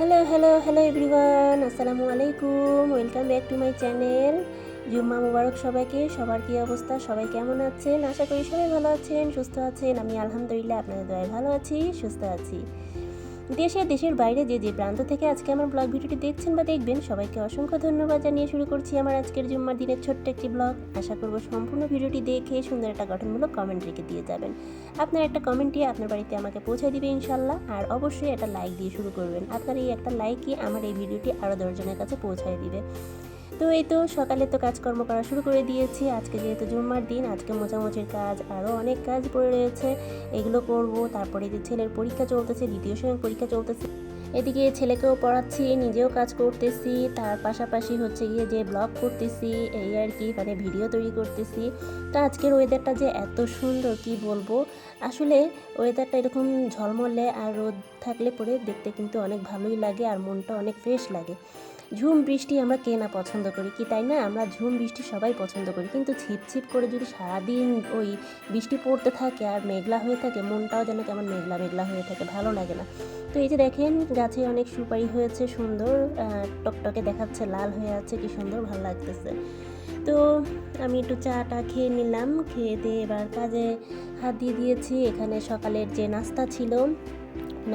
Hello hello hello everyone, আসসালামু আলাইকুম। Welcome back to my channel. জুম্মা মুবারক সবাইকে। সবার কী অবস্থা, সবাই কেমন আছেন? আশা করি সবাই ভালো আছেন, সুস্থ আছেন। আমি আলহামদুলিল্লাহ আপনাদের দয়ায় ভালো আছি, সুস্থ আছি। দেশের বাইরে যে প্রান্ত থেকে আজকে আমার ব্লগ ভিডিওটি দেখছেন বা দেখবেন, সবাইকে অসংখ্য ধন্যবাদ জানিয়ে শুরু করছি আমার আজকের জুম্মার দিনের ছোট্ট একটি ব্লগ। আশা করব সম্পূর্ণ ভিডিওটি দেখে সুন্দর একটা গঠনমূলক কমেন্ট রেখে দিয়ে যাবেন। আপনার একটা কমেন্টই আপনার বাড়িতে আমাকে পৌঁছে দিবে ইনশাল্লাহ। আর অবশ্যই একটা লাইক দিয়ে শুরু করবেন। আপনার এই একটা লাইকই আমার এই ভিডিওটি আরও 10 জনের কাছে পৌঁছায় দিবে। তো এই তো সকালে তো কাজকর্ম করা শুরু করে দিয়েছি। আজকে যেহেতু জুম্মার দিন, আজকে মোছামুছির কাজ, আরও অনেক কাজ পড়ে রয়েছে, এগুলো করব। তারপরে যে ছেলের পরীক্ষা চলতেছে, দ্বিতীয় শ্রেণীর পরীক্ষা চলতেছে, এদিকে ছেলেকেও পড়াচ্ছি, নিজেও কাজ করতেছি, তার পাশাপাশি হচ্ছে গিয়ে যে ব্লগ করতেছি, এই আর কি, মানে ভিডিও তৈরি করতেছি। তো আজকের ওয়েদারটা যে এত সুন্দর কি বলবো। আসলে ওয়েদারটা এরকম ঝলমলে আর রোদ থাকলে পরে দেখতে কিন্তু অনেক ভালোই লাগে আর মনটা অনেক ফ্রেশ লাগে। ঝুম বৃষ্টি আমরা কে না পছন্দ করি, কি তাই না? আমরা ঝুম বৃষ্টি সবাই পছন্দ করি, কিন্তু ছিপছিপ করে যদি সারাদিন ওই বৃষ্টি পড়তে থাকে আর মেঘলা হয়ে থাকে, মনটাও যেন কেমন মেঘলা মেঘলা হয়ে থাকে, ভালো লাগে না। তো এই যে দেখেন, গাছে অনেক সুপারি হয়েছে, সুন্দর টকটকে দেখাচ্ছে, লাল হয়ে আছে, কি সুন্দর, ভালো লাগতেছে। তো আমি একটু চাটা খেয়ে নিলাম, খেয়ে দিয়ে এবার কাজে হাত দিয়ে দিয়েছি। এখানে সকালের যে নাস্তা ছিল,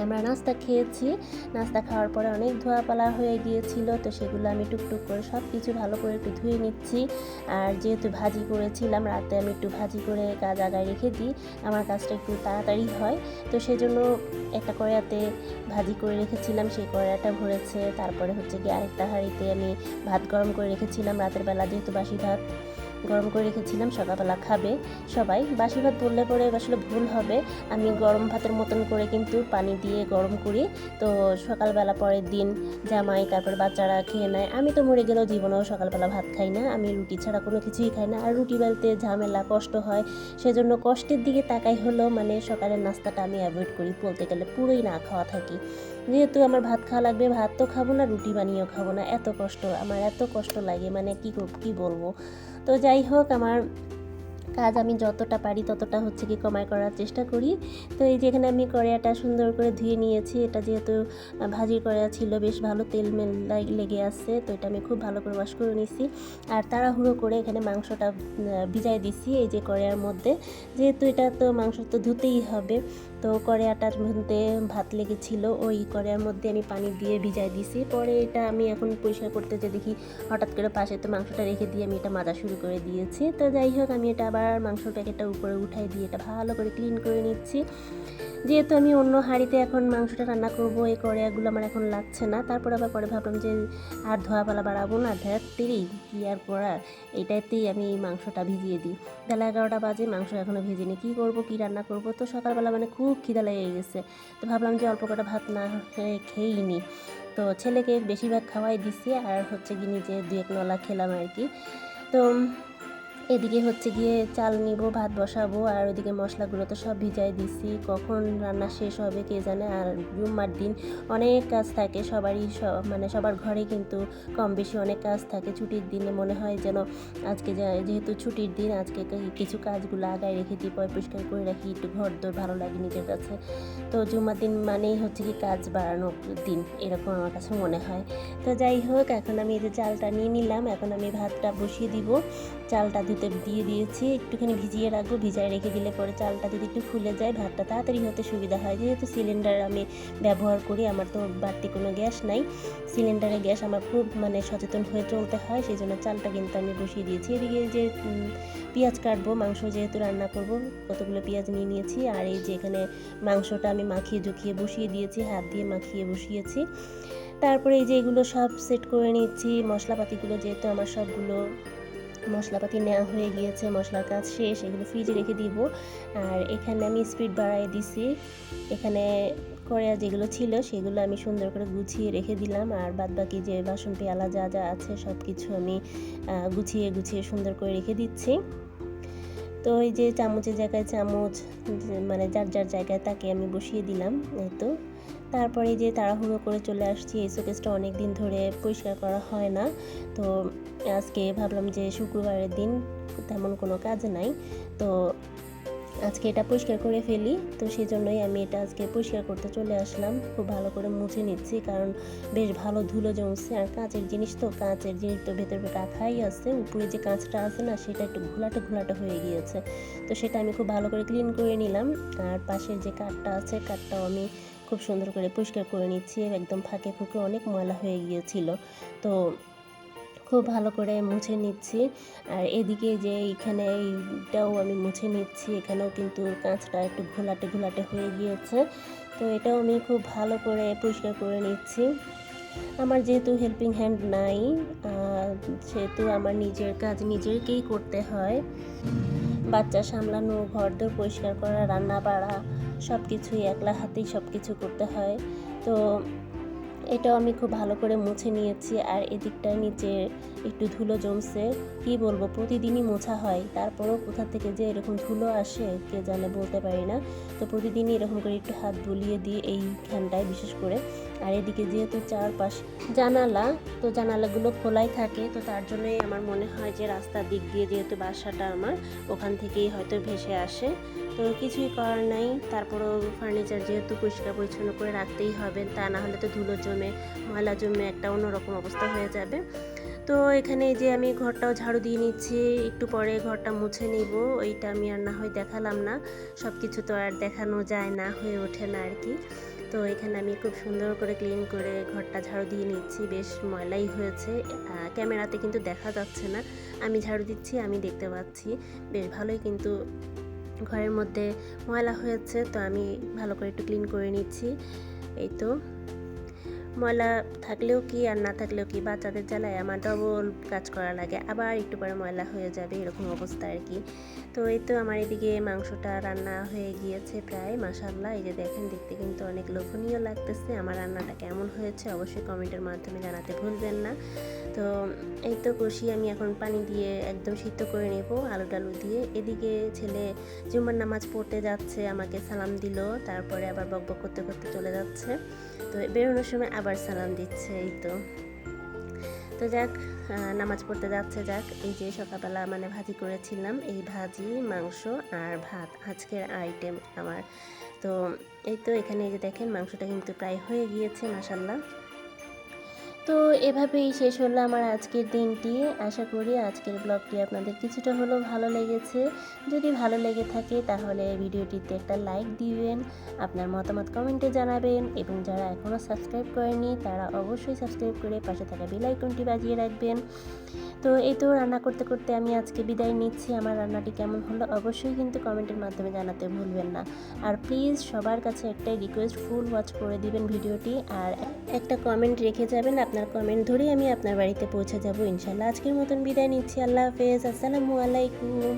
আমরা নাস্তা খেয়েছি। নাস্তা খাওয়ার পরে অনেক ধোয়াপালা হয়ে গিয়েছিল, তো সেগুলো আমি টুকটুক করে সব কিছু ভালো করে একটু ধুয়ে নিচ্ছি। আর যেহেতু ভাজি করেছিলাম রাতে, আমি একটু ভাজি করে কাজ আগায় রেখে দিই, আমার কাজটা একটু তাড়াতাড়ি হয়। তো সেজন্য একটা কড়াইতে ভাজি করে রেখেছিলাম, সেই কড়াইটা ভরেছে। তারপরে হচ্ছে গিয়ে আরেকটা হাঁড়িতে আমি ভাত গরম করে রেখেছিলাম রাতের বেলা, যেহেতু বাসি ভাত গরম করে রেখেছিলাম, সকালবেলা খাবে সবাই। বাসি ভাত বললে পরে আসলে ভুল হবে, আমি গরম ভাতের মতন করে কিন্তু পানি দিয়ে গরম করি। তো সকালবেলা পরের দিন জামাই তারপর বাচ্চারা খেয়ে নেয়। আমি তো মরে গেলেও জীবনেও সকালবেলা ভাত খাই না, আমি রুটি ছাড়া কোনো কিছুই খাই না। আর রুটি বেলতে ঝামেলা, কষ্ট হয়, সেজন্য কষ্টের দিকে তাকাই হলো, মানে সকালের নাস্তাটা আমি অ্যাভয়েড করি, বলতে গেলে পুরোই না খাওয়া থাকি। যেহেতু আমার ভাত খাওয়া লাগবে, ভাত তো খাবো না, রুটি বানিয়েও খাবো না, এত কষ্ট, আমার এত কষ্ট লাগে, মানে কি বলবো। তো যাই হোক, আমার কাজ আমি যতটা পারি ততটা হচ্ছে কি কমায় করার চেষ্টা করি। তো এই যে এখানে আমি কড়াইটা সুন্দর করে ধুয়ে নিয়েছি। এটা যেহেতু ভাজির কড়াই ছিল, বেশ ভালো তেল মেল লেগে আছে, তো এটা আমি খুব ভালো করে ওয়াশ করে নিছি। আর তাড়াহুড়ো করে এখানে মাংসটা ভিজাই দিছি এই যে কড়াইয়ের মধ্যে, যেহেতু এটা তো মাংস তো ধুতেই হবে। তো কড়াইটার মধ্যে ভাত লেগেছিল, ওই কড়াইয়ের মধ্যে আমি পানি দিয়ে ভিজাই দিছি। পরে এটা আমি এখন পরিষ্কার করতে যে দেখি হঠাৎ করে পাশে তো মাংসটা রেখে দিয়ে আমি এটা মাজা শুরু করে দিয়েছি। তো যাই হোক, আমি এটা আবার মাংসর প্যাকেটটা উপরে উঠাই দিয়ে এটা ভালো করে ক্লিন করে নিচ্ছি। যেহেতু আমি অন্য হাঁড়িতে এখন মাংসটা রান্না করব, এই কড়াইগুলো আমার এখন লাগছে না। তারপর আবার পরে ভাবলাম যে আর ধোয়াপালা বাড়াবো না, ধ্যাত্তেরি কী আর করার, এইটাতেই আমি মাংসটা ভিজিয়ে দিই। বেলা 11টা বাজে, মাংস এখনও ভেজিনি, কী করব, কী রান্না করব। তো সকালবেলা মানে খুব খিদা লেগে গেছে, তো ভাবলাম যে অল্প কটা ভাত না খেয়েই নিই। তো ছেলেকে বেশিরভাগ খাওয়াই দিছি, আর হচ্ছে কি নিজে 2-1 নলা খেলাম আর কি। তো এদিকে হচ্ছে গিয়ে চাল নিব, ভাত বসাবো, আর ওদিকে মশলাগুলো তো সব ভিজাই দিছি, কখন রান্না শেষ হবে কে জানে। আর জুম্মার দিন অনেক কাজ থাকে সবারই, মানে সবার ঘরে কিন্তু কম বেশি অনেক কাজ থাকে। ছুটির দিনে মনে হয় যেন আজকে যেহেতু ছুটির দিন, আজকে কিছু কাজগুলো আগায় রেখে দিই, পরিষ্কার করে রাখি, একটু ঘর দোর ভালো লাগে নিজের কাছে। তো জুম্মার দিন মানেই হচ্ছে কি কাজ বাড়ানোর দিন, এরকম আমার কাছে মনে হয়। তো যাই হোক, এখন আমি এই যে চালটা নিয়ে নিলাম, এখন আমি ভাতটা বসিয়ে দিব। চালটা ধুতে দিয়ে দিয়েছি, একটুখানি ভিজিয়ে রাখবো, ভিজায় রেখে দিলে পরে চালটা যদি একটু ফুলে যায়, ভাতটা তাড়াতাড়ি হতে সুবিধা হয়। যেহেতু সিলিন্ডার আমি ব্যবহার করি, আমার তো বাড়তি কোনো গ্যাস নাই, সিলিন্ডারে গ্যাস আমার খুব মানে সচেতন হয়ে চলতে হয়, সেই জন্য চালটা কিন্তু আমি বসিয়ে দিয়েছি। এদিকে যে পেঁয়াজ কাটবো, মাংস যেহেতু রান্না করব, কতগুলো পেঁয়াজ নিয়ে নিয়েছি। আর এই যে এখানে মাংসটা আমি মাখিয়ে জুখিয়ে বসিয়ে দিয়েছি, হাত দিয়ে মাখিয়ে বসিয়েছি। তারপরে এই যে এগুলো সব সেট করে নিচ্ছি, মশলাপাতিগুলো যেহেতু আমার সবগুলো মশলাপাতি নেওয়া হয়ে গিয়েছে, মশলার কাজ শেষ, এগুলো ফ্রিজে রেখে দিব। আর এখানে আমি স্পিড বাড়াই দিছি, এখানে কড়াইয়া যেগুলো ছিল সেগুলো আমি সুন্দর করে গুছিয়ে রেখে দিলাম। আর বাদবাকি যে বাসন পেয়ালা যা যা আছে সব কিছু আমি গুছিয়ে গুছিয়ে সুন্দর করে রেখে দিচ্ছি। তো এই যে চামচের জায়গায় চামচ, মানে যার যার জায়গায় তাকে আমি বসিয়ে দিলাম, এই তো। তারপরে যে তাড়াহুড়ো করে চলে আসছি, এই শোকেসটা অনেক দিন ধরে পরিষ্কার করা হয় না। তো আজকে ভাবলাম যে শুক্রবারের দিন তেমন কোনো কাজ নাই, তো আজকে এটা পরিষ্কার করে ফেলি। তো সেজন্যই আমি এটা আজকে পরিষ্কার করতে চলে আসলাম। খুব ভালো করে মুছে নিচ্ছি, কারণ বেশ ভালো ধুলো জমছে। আর কাঁচের জিনিস তো ভেতরে রাখাই আছে, উপরে যে কাঁচটা আছে না সেটা একটু ঘোলাটে ঘোলাটে হয়ে গিয়েছে। তো সেটা আমি খুব ভালো করে ক্লিন করে নিলাম। আর পাশের যে কাঠটা আছে, কাঠটাও আমি খুব সুন্দর করে পরিষ্কার করে নিচ্ছি। একদম ফাঁকে ফুঁকে অনেক ময়লা হয়ে গিয়েছিল। তো খুব ভালো করে মুছে নিচ্ছি। আর এদিকে যে এইখানে এইটাও আমি মুছে নিচ্ছি, এখানেও কিন্তু কাঁচটা একটু ঘোলাটে ঘোলাটে হয়ে গিয়েছে। তো এটাও আমি খুব ভালো করে পরিষ্কার করে নিচ্ছি। আমার যেহেতু হেল্পিং হ্যান্ড নাই, সেহেতু আমার নিজের কাজ নিজেকেই করতে হয়। বাচ্চা সামলানো, ঘরদোর পরিষ্কার করা, রান্না বাড়া সব কিছুই একলা হাতেই সব কিছু করতে হয়। তো এটাও আমি খুব ভালো করে মুছে নিয়েছি। আর এদিকটায় নিচে একটু ধুলো জমছে, কি বলবো, প্রতিদিনই মোছা হয়, তারপরেও কোথা থেকে যে এরকম ধুলো আসে কে জানে, বলতে পারি না। তো প্রতিদিনই এরকম করে একটু হাত বুলিয়ে দিই এইখানটায় বিশেষ করে। আর এদিকে যেহেতু চারপাশ জানালা, তো জানালাগুলো খোলাই থাকে, তো তার জন্যই আমার মনে হয় যে রাস্তার দিক দিয়ে যেহেতু বাসাটা আমার, ওখান থেকেই হয়তো ভেসে আসে। তো কিছুই করার নাই, তারপরও ফার্নিচার যেহেতু পরিষ্কার পরিচ্ছন্ন করে রাখতেই হবে, তা না হলে তো ধুলো জমে ময়লা জমে একটা অন্যরকম অবস্থা হয়ে যাবে। তো এখানে যে আমি ঘরটাও ঝাড়ু দিয়ে নিচ্ছি, একটু পরে ঘরটা মুছে নিব। ওইটা আমি আর না হয় দেখালাম না, সব কিছু তো আর দেখানো যায় না, হয়ে ওঠে না আর কি। তো এখানে আমি খুব সুন্দর করে ক্লিন করে ঘরটা ঝাড়ু দিয়ে নিচ্ছি। বেশ ময়লাই হয়েছে, ক্যামেরাতে কিন্তু দেখা যাচ্ছে না, আমি ঝাড়ু দিচ্ছি আমি দেখতে পাচ্ছি। বেশ ভালোই কিন্তু ঘরের মধ্যে ময়লা হয়েছে। তো আমি ভালো করে একটু ক্লিন করে নিচ্ছি। এই তো ময়লা থাকলেও কি আর না থাকলেও কি, বাচ্চাদের জ্বালায় আমার ডবল কাজ করা লাগে, আবার একটু পরে ময়লা হয়ে যাবে, এরকম অবস্থা আর কি। তো এই তো আমার এদিকে মাংসটা রান্না হয়ে গিয়েছে প্রায়, মাশাআল্লাহ। এই যে দেখেন, দেখতে কিন্তু অনেক লোভনীয় লাগতেছে। আমার রান্নাটা কেমন হয়েছে অবশ্যই কমেন্টের মাধ্যমে জানাতে ভুলবেন না। তো এই তো কষি আমি এখন পানি দিয়ে একদম সিদ্ধ করে নেব আলু টালু দিয়ে। এদিকে ছেলে জুম্মার নামাজ পড়তে যাচ্ছে, আমাকে সালাম দিল, তারপরে আবার বকবক করতে করতে চলে যাচ্ছে। তো বেরোনোর সময় আবার সালাম দিচ্ছে। এই তো যাক, নামাজ পড়তে যাচ্ছে যাক। এই যে সকালবেলা মানে ভাজি করেছিলাম, এই ভাজি, মাংস আর ভাত আজকের আইটেম আমার। তো এই তো এখানে এই যে দেখেন, মাংসটা কিন্তু প্রায় হয়ে গিয়েছে মাশাআল্লাহ। তো এভাবেই শেষ হলো আমার আজকের দিনটি। আশা করি আজকের ব্লগটি আপনাদের কিছুটা হলেও ভালো লেগেছে। যদি ভালো লেগে থাকে তাহলে ভিডিওটিতে একটা লাইক দিবেন, আপনার মতামত কমেন্টে জানাবেন, এবং যারা এখনও সাবস্ক্রাইব করেনি তারা অবশ্যই সাবস্ক্রাইব করে পাশে থাকা বেল আইকনটি বাজিয়ে রাখবেন। তো এই তো রান্না করতে করতে আমি আজকে বিদায় নিচ্ছি। আমার রান্নাটি কেমন হলো অবশ্যই কিন্তু কমেন্টের মাধ্যমে জানাতে ভুলবেন না। আর প্লিজ সবার কাছে একটাই রিকোয়েস্ট, ফুল ওয়াচ করে দিবেন ভিডিওটি, আর একটা কমেন্ট রেখে যাবেন। আপনার কমেন্ট ধরেই আমি আপনার বাড়িতে পৌঁছে যাব ইনশাল্লাহ। আজকের মতন বিদায় নিচ্ছি। আল্লাহ হাফেজ, আসসালামু আলাইকুম।